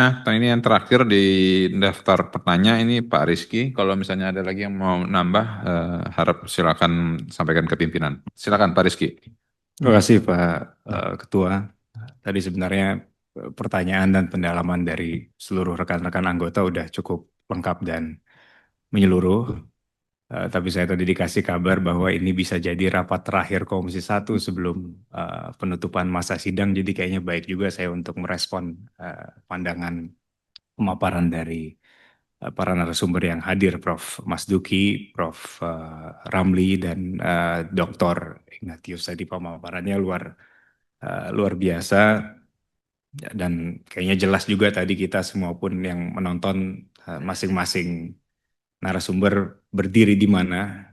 Nah, ini yang terakhir di daftar pertanyaan ini Pak Rizky. Kalau misalnya ada lagi yang mau nambah, harap silakan sampaikan ke pimpinan. Silakan Pak Rizky. Terima kasih Pak Ketua. Tadi sebenarnya pertanyaan dan pendalaman dari seluruh rekan-rekan anggota udah cukup lengkap dan menyeluruh. Tapi saya tadi dikasih kabar bahwa ini bisa jadi rapat terakhir Komisi 1 sebelum penutupan masa sidang. Jadi kayaknya baik juga saya untuk merespon pandangan pemaparan dari para narasumber yang hadir, Prof. Mas Duki, Prof. Ramli, dan Dr. Ignatius. Tadi pemaparannya luar biasa dan kayaknya jelas juga tadi kita semua pun yang menonton masing-masing narasumber berdiri di mana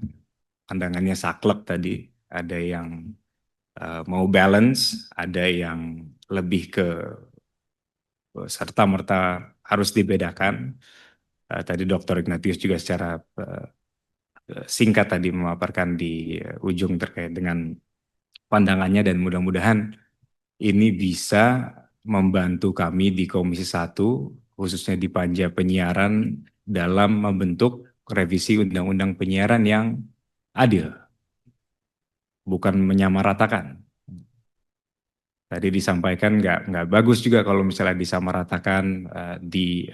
pandangannya saklek tadi. Ada yang mau balance, ada yang lebih ke serta-merta harus dibedakan. Tadi Dr. Ignatius juga secara singkat tadi memaparkan di ujung terkait dengan pandangannya dan mudah-mudahan ini bisa membantu kami di Komisi 1, khususnya di Panja Penyiaran, dalam membentuk revisi Undang-Undang Penyiaran yang adil, bukan menyamaratakan. Tadi disampaikan nggak bagus juga kalau misalnya disamaratakan di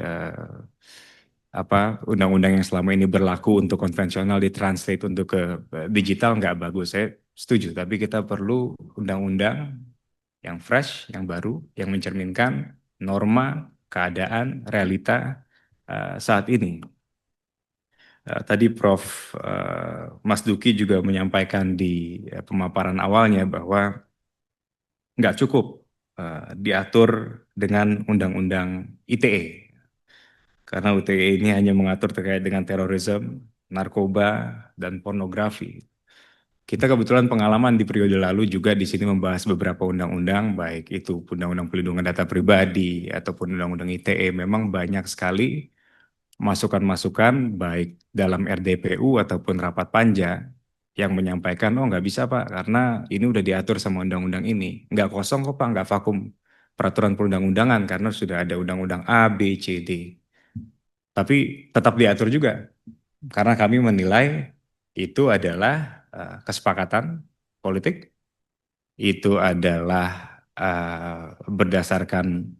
undang-undang yang selama ini berlaku untuk konvensional ditranslate untuk ke digital nggak bagus. Saya setuju, tapi kita perlu undang-undang yang fresh, yang baru, yang mencerminkan norma, keadaan, realita saat ini. Tadi Prof. Mas Duki juga menyampaikan di pemaparan awalnya bahwa nggak cukup diatur dengan Undang-Undang ITE. Karena UTE ini hanya mengatur terkait dengan terorisme, narkoba, dan pornografi. Kita kebetulan pengalaman di periode lalu juga di sini membahas beberapa undang-undang, baik itu Undang-Undang Pelindungan Data Pribadi ataupun Undang-Undang ITE. Memang banyak sekali masukan-masukan baik dalam RDPU ataupun rapat panja yang menyampaikan, oh nggak bisa Pak, karena ini udah diatur sama undang-undang ini. Nggak kosong kok Pak, nggak vakum peraturan perundang-undangan karena sudah ada undang-undang A, B, C, D. Tapi tetap diatur juga karena kami menilai itu adalah kesepakatan politik, itu adalah berdasarkan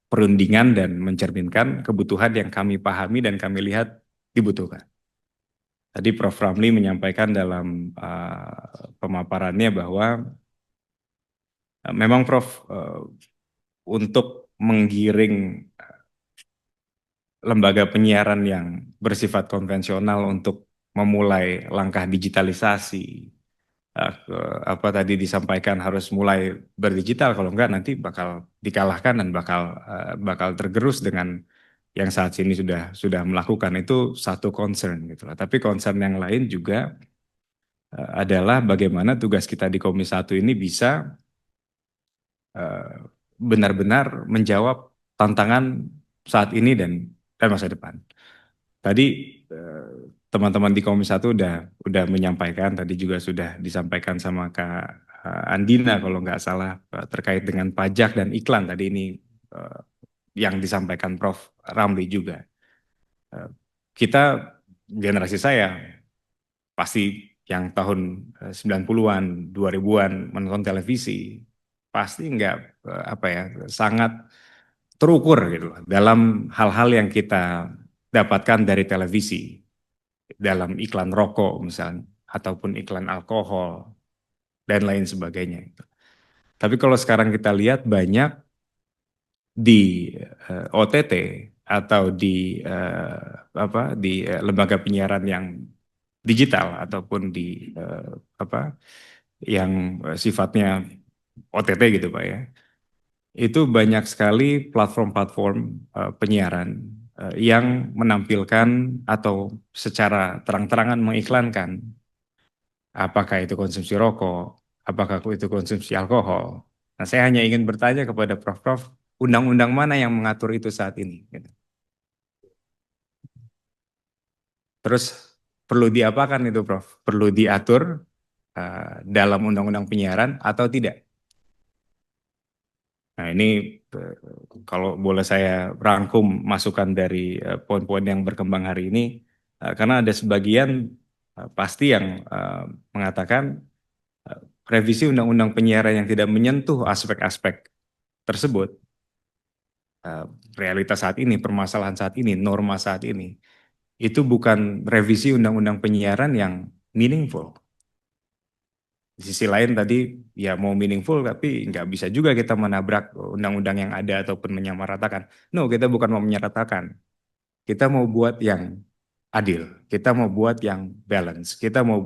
perundingan dan mencerminkan kebutuhan yang kami pahami dan kami lihat dibutuhkan. Tadi Prof. Ramli menyampaikan dalam pemaparannya bahwa memang Prof. Untuk menggiring lembaga penyiaran yang bersifat konvensional untuk memulai langkah digitalisasi, apa tadi disampaikan harus mulai berdigital, kalau enggak nanti bakal dikalahkan dan bakal tergerus dengan yang saat ini sudah melakukan. Itu satu concern gitu lah. Tapi concern yang lain juga adalah bagaimana tugas kita di Komisi 1 ini bisa benar-benar menjawab tantangan saat ini dan masa depan. Tadi teman-teman di Komisi 1 udah menyampaikan, tadi juga sudah disampaikan sama Kak Andina kalau nggak salah terkait dengan pajak dan iklan tadi ini yang disampaikan Prof. Ramli juga. Kita generasi saya pasti yang tahun 90-an, 2000-an menonton televisi pasti nggak apa ya sangat terukur gitu loh dalam hal-hal yang kita dapatkan dari televisi, dalam iklan rokok misalnya ataupun iklan alkohol dan lain sebagainya. Tapi kalau sekarang kita lihat banyak di OTT atau di lembaga penyiaran yang digital ataupun di apa yang sifatnya OTT gitu Pak ya. Itu banyak sekali platform-platform penyiaran yang menampilkan atau secara terang-terangan mengiklankan apakah itu konsumsi rokok, apakah itu konsumsi alkohol. Nah, saya hanya ingin bertanya kepada Prof. Undang-undang mana yang mengatur itu saat ini? Gitu. Terus perlu diapakan itu, Prof? Perlu diatur dalam undang-undang penyiaran atau tidak? Nah, ini kalau boleh saya rangkum masukan dari poin-poin yang berkembang hari ini, karena ada sebagian pasti yang mengatakan revisi undang-undang penyiaran yang tidak menyentuh aspek-aspek tersebut, realitas saat ini, permasalahan saat ini, norma saat ini, itu bukan revisi undang-undang penyiaran yang meaningful. Di sisi lain tadi ya mau meaningful tapi nggak bisa juga kita menabrak undang-undang yang ada ataupun menyamaratakan. No, kita bukan mau menyamaratakan. Kita mau buat yang adil. Kita mau buat yang balance. Kita mau buat